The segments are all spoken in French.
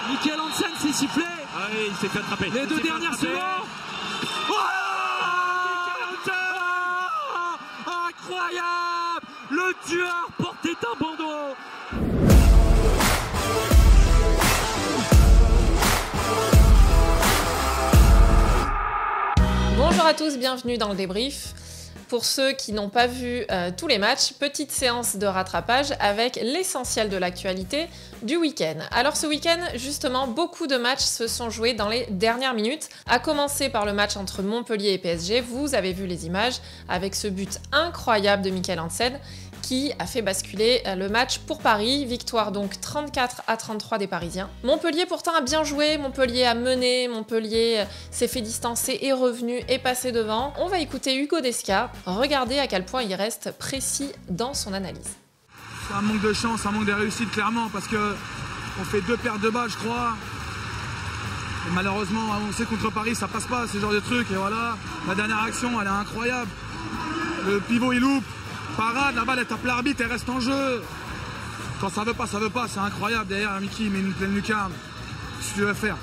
Michael Hansen s'est sifflé. Ah oui, il s'est fait attraper. Les deux dernières secondes. Oh, incroyable. Le tueur portait un bandeau. Bonjour à tous, bienvenue dans le débrief. Pour ceux qui n'ont pas vu tous les matchs, petite séance de rattrapage avec l'essentiel de l'actualité du week-end. Alors ce week-end, justement, beaucoup de matchs se sont joués dans les dernières minutes, à commencer par le match entre Montpellier et PSG. Vous avez vu les images avec ce but incroyable de Michael Hansen qui a fait basculer le match pour Paris. Victoire donc 34-33 des Parisiens. Montpellier pourtant a bien joué, Montpellier a mené, Montpellier s'est fait distancer, est revenu, est passé devant. On va écouter Hugo Desca, regardez à quel point il reste précis dans son analyse. C'est un manque de chance, un manque de réussite clairement, parce que on fait 2 pertes de balles je crois. Et malheureusement, on sait contre Paris ça passe pas, ce genre de trucs, et voilà. La dernière action elle est incroyable. Le pivot il loupe. Parade, la balle elle tape l'arbitre, elle reste en jeu. Quand ça veut pas, c'est incroyable. Derrière, Mickey met une pleine lucarne. Qu'est-ce que tu veux faire?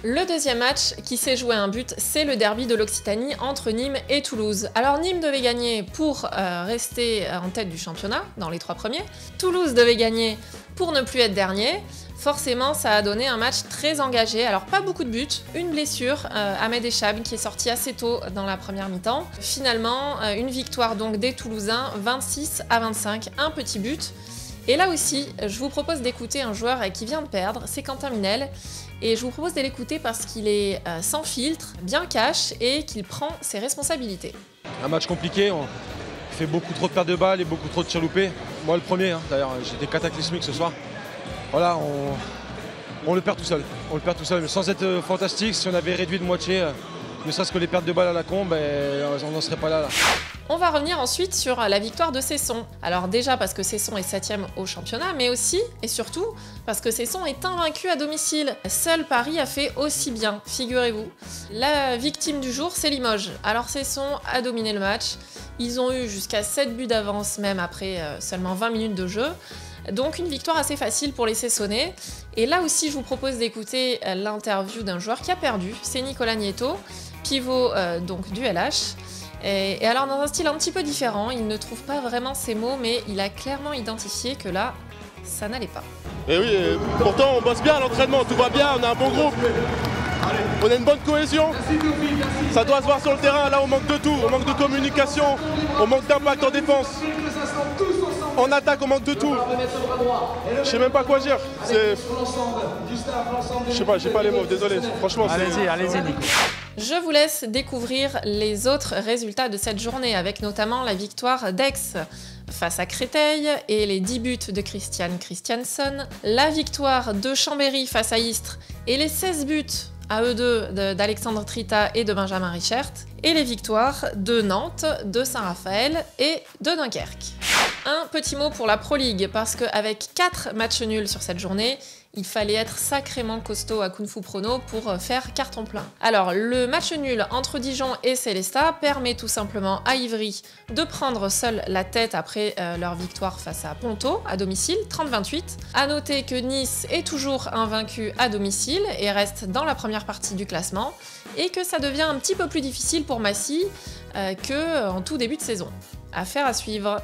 Le deuxième match qui s'est joué à un but, c'est le derby de l'Occitanie entre Nîmes et Toulouse. Alors Nîmes devait gagner pour rester en tête du championnat, dans les 3 premiers. Toulouse devait gagner pour ne plus être dernier. Forcément, ça a donné un match très engagé. Alors pas beaucoup de buts, une blessure, Ahmed Echab qui est sorti assez tôt dans la première mi-temps. Finalement, une victoire donc des Toulousains, 26-25, un petit but. Et là aussi, je vous propose d'écouter un joueur qui vient de perdre, c'est Quentin Minel. Et je vous propose de l'écouter parce qu'il est sans filtre, bien cash et qu'il prend ses responsabilités. Un match compliqué, on fait beaucoup trop de pertes de balles et beaucoup trop de tirs loupés. Moi le premier, d'ailleurs, j'étais cataclysmique ce soir. Voilà, on le perd tout seul. On le perd tout seul, mais sans être fantastique, si on avait réduit de moitié, ne serait-ce que les pertes de balles à la con, on n'en serait pas là. On va revenir ensuite sur la victoire de Cesson. Alors déjà parce que Cesson est 7e au championnat, mais aussi et surtout parce que Cesson est invaincu à domicile. Seul Paris a fait aussi bien, figurez-vous. La victime du jour, c'est Limoges. Alors Cesson a dominé le match. Ils ont eu jusqu'à 7 buts d'avance même après seulement 20 minutes de jeu. Donc une victoire assez facile pour les Cessonnais. Et là aussi, je vous propose d'écouter l'interview d'un joueur qui a perdu. C'est Nicolas Nieto, pivot donc du LH. Et alors dans un style un petit peu différent, il ne trouve pas vraiment ses mots, mais il a clairement identifié que là, ça n'allait pas. Et oui, pourtant on bosse bien à l'entraînement, tout va bien, on a un bon groupe. On a une bonne cohésion. Ça doit se voir sur le terrain, là on manque de tout, on manque de communication, on manque d'impact en défense. En attaque, on manque de tout. Je sais même pas quoi dire. Je sais pas, j'ai pas les mots, désolé. Franchement, Allez-y, Nico. Je vous laisse découvrir les autres résultats de cette journée, avec notamment la victoire d'Aix face à Créteil et les 10 buts de Christian Christiansen, la victoire de Chambéry face à Istres et les 16 buts à eux deux d'Alexandre Trita et de Benjamin Richert, et les victoires de Nantes, de Saint-Raphaël et de Dunkerque. Un petit mot pour la Pro League, parce qu'avec 4 matchs nuls sur cette journée, il fallait être sacrément costaud à Kung Fu Prono pour faire carton plein. Alors, le match nul entre Dijon et Célestat permet tout simplement à Ivry de prendre seul la tête après leur victoire face à Ponto à domicile, 30-28. À noter que Nice est toujours invaincu à domicile et reste dans la première partie du classement, et que ça devient un petit peu plus difficile pour Massy qu'en tout début de saison. Affaire à suivre.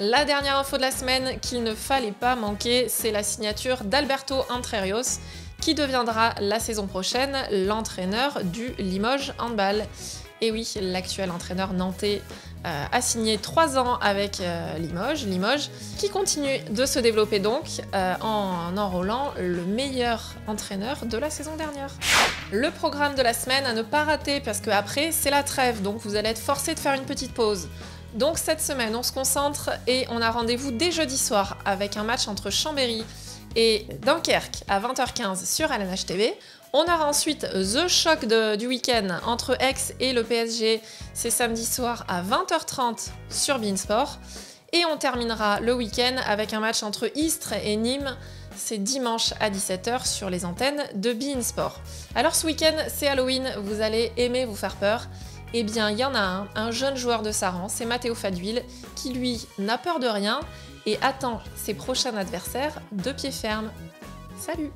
La dernière info de la semaine qu'il ne fallait pas manquer, c'est la signature d'Alberto Entrerrios, qui deviendra la saison prochaine l'entraîneur du Limoges Handball. Et oui, l'actuel entraîneur nantais a signé 3 ans avec Limoges, qui continue de se développer donc en enrôlant le meilleur entraîneur de la saison dernière. Le programme de la semaine à ne pas rater, parce qu'après c'est la trêve, donc vous allez être forcé de faire une petite pause. Donc cette semaine, on se concentre et on a rendez-vous dès jeudi soir avec un match entre Chambéry et Dunkerque à 20h15 sur LNH TV. On aura ensuite The Choc du week-end entre Aix et le PSG, c'est samedi soir à 20h30 sur beIN Sport. Et on terminera le week-end avec un match entre Istres et Nîmes, c'est dimanche à 17h sur les antennes de beIN Sport. Alors ce week-end, c'est Halloween, vous allez aimer vous faire peur. Eh bien, il y en a un jeune joueur de Saran, c'est Matteo Fadwil, qui lui n'a peur de rien et attend ses prochains adversaires de pied ferme. Salut!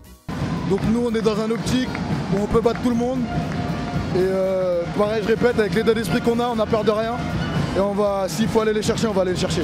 Donc nous on est dans un optique où on peut battre tout le monde. Et pareil je répète, avec l'état d'esprit qu'on a, on n'a peur de rien. Et s'il faut aller les chercher, on va aller les chercher.